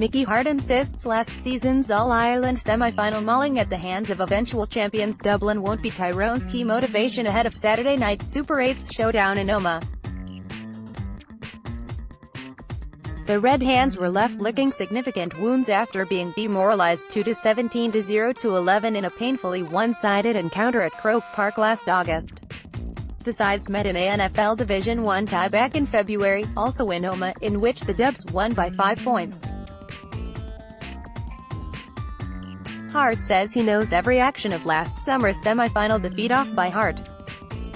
Mickey Harte insists last season's All-Ireland semi-final mauling at the hands of eventual champions Dublin won't be Tyrone's key motivation ahead of Saturday night's Super 8's showdown in Omagh. The Red Hands were left licking significant wounds after being demoralised 2-17 to 0-11 in a painfully one-sided encounter at Croke Park last August. The sides met in a NFL Division 1 tie back in February, also in Omagh, in which the Dubs won by 5 points. Harte says he knows every action of last summer's semi-final defeat off by heart.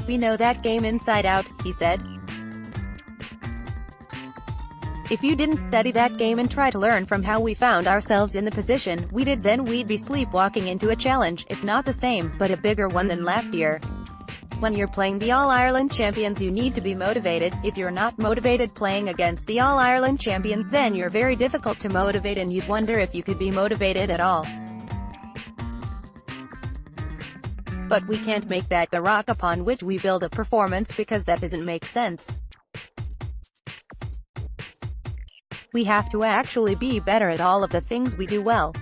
"We know that game inside out," he said. "If you didn't study that game and try to learn from how we found ourselves in the position we did, then we'd be sleepwalking into a challenge, if not the same, but a bigger one than last year. When you're playing the All-Ireland champions you need to be motivated. If you're not motivated playing against the All-Ireland champions, then you're very difficult to motivate and you'd wonder if you could be motivated at all. But we can't make that the rock upon which we build a performance because that doesn't make sense. We have to actually be better at all of the things we do well.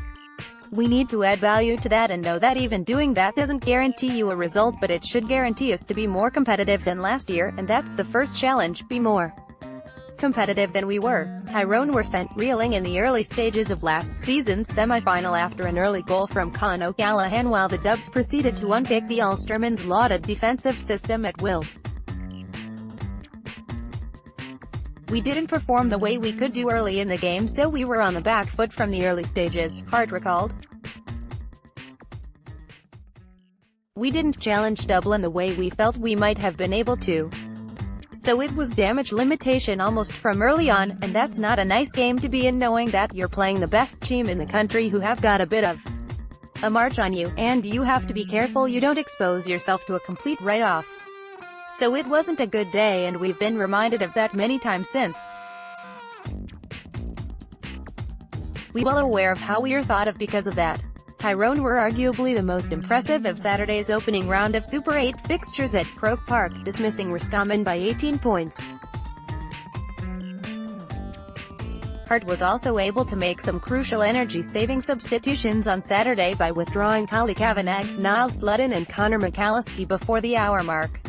We need to add value to that and know that even doing that doesn't guarantee you a result, but it should guarantee us to be more competitive than last year, and that's the first challenge, be more competitive than we were." Tyrone were sent reeling in the early stages of last season's semi-final after an early goal from Con O'Callaghan, while the Dubs proceeded to unpick the Ulstermen's lauded defensive system at will. "We didn't perform the way we could do early in the game, so we were on the back foot from the early stages," Harte recalled. "We didn't challenge Dublin the way we felt we might have been able to. So it was damage limitation almost from early on, and that's not a nice game to be in, knowing that you're playing the best team in the country who have got a bit of a march on you, and you have to be careful you don't expose yourself to a complete write-off. So it wasn't a good day, and we've been reminded of that many times since. We're well aware of how we're thought of because of that." Tyrone were arguably the most impressive of Saturday's opening round of Super 8 fixtures at Croke Park, dismissing Roscommon by 18 points. Harte was also able to make some crucial energy-saving substitutions on Saturday by withdrawing Collie Kavanagh, Niall Sludden and Conor McAlliskey before the hour mark.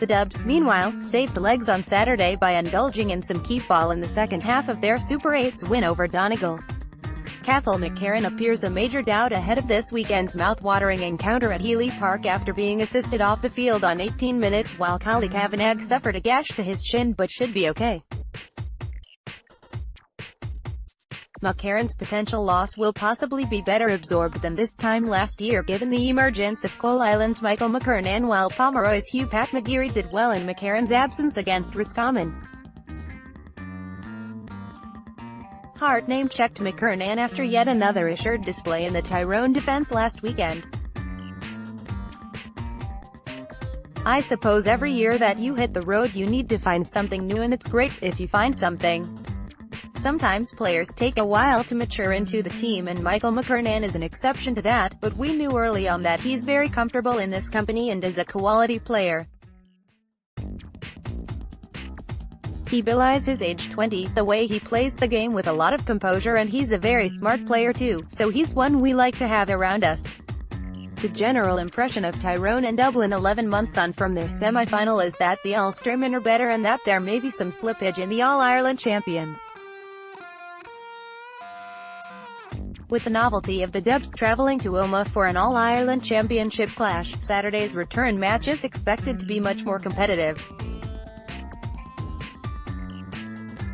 The Dubs, meanwhile, saved legs on Saturday by indulging in some keep ball in the second half of their Super 8's win over Donegal. Cathal McCarron appears a major doubt ahead of this weekend's mouth-watering encounter at Healy Park after being assisted off the field on 18 minutes, while Collie Kavanagh suffered a gash to his shin but should be okay. McCarron's potential loss will possibly be better absorbed than this time last year given the emergence of Coal Island's Michael McKernan, while Pomeroy's Hugh Pat McGeary did well in McCarron's absence against Roscommon. Harte name-checked McKernan after yet another assured display in the Tyrone defence last weekend. "I suppose every year that you hit the road you need to find something new, and it's great if you find something. Sometimes players take a while to mature into the team, and Michael McKernan is an exception to that, but we knew early on that he's very comfortable in this company and is a quality player. He belies his age 20, the way he plays the game with a lot of composure, and he's a very smart player too, so he's one we like to have around us." The general impression of Tyrone and Dublin 11 months on from their semi-final is that the Ulstermen are better and that there may be some slippage in the All-Ireland champions. With the novelty of the Dubs travelling to Omagh for an All-Ireland championship clash, Saturday's return match is expected to be much more competitive.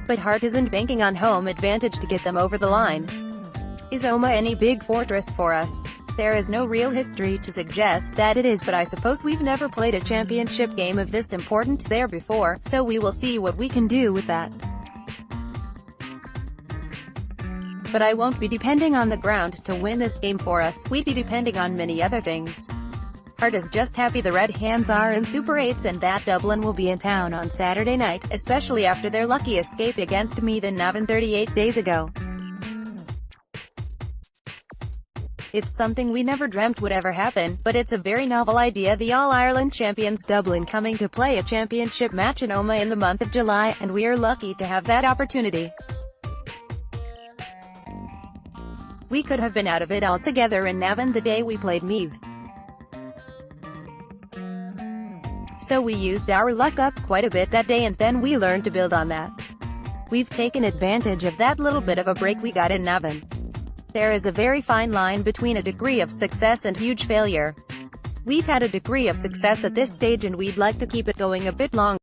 But Harte isn't banking on home advantage to get them over the line. "Is Omagh any big fortress for us? There is no real history to suggest that it is, but I suppose we've never played a championship game of this importance there before, so we will see what we can do with that. But I won't be depending on the ground to win this game for us, we'd be depending on many other things." Harte is just happy the Red Hands are in Super 8s and that Dublin will be in town on Saturday night, especially after their lucky escape against Meath in Navan 38 days ago. It's something we never dreamt would ever happen, but it's a very novel idea. The All-Ireland champions Dublin coming to play a championship match in Omagh in the month of July, and we are lucky to have that opportunity. We could have been out of it altogether in Navan the day we played Meath. So we used our luck up quite a bit that day, and then we learned to build on that. We've taken advantage of that little bit of a break we got in Navan. There is a very fine line between a degree of success and huge failure. We've had a degree of success at this stage, and we'd like to keep it going a bit longer.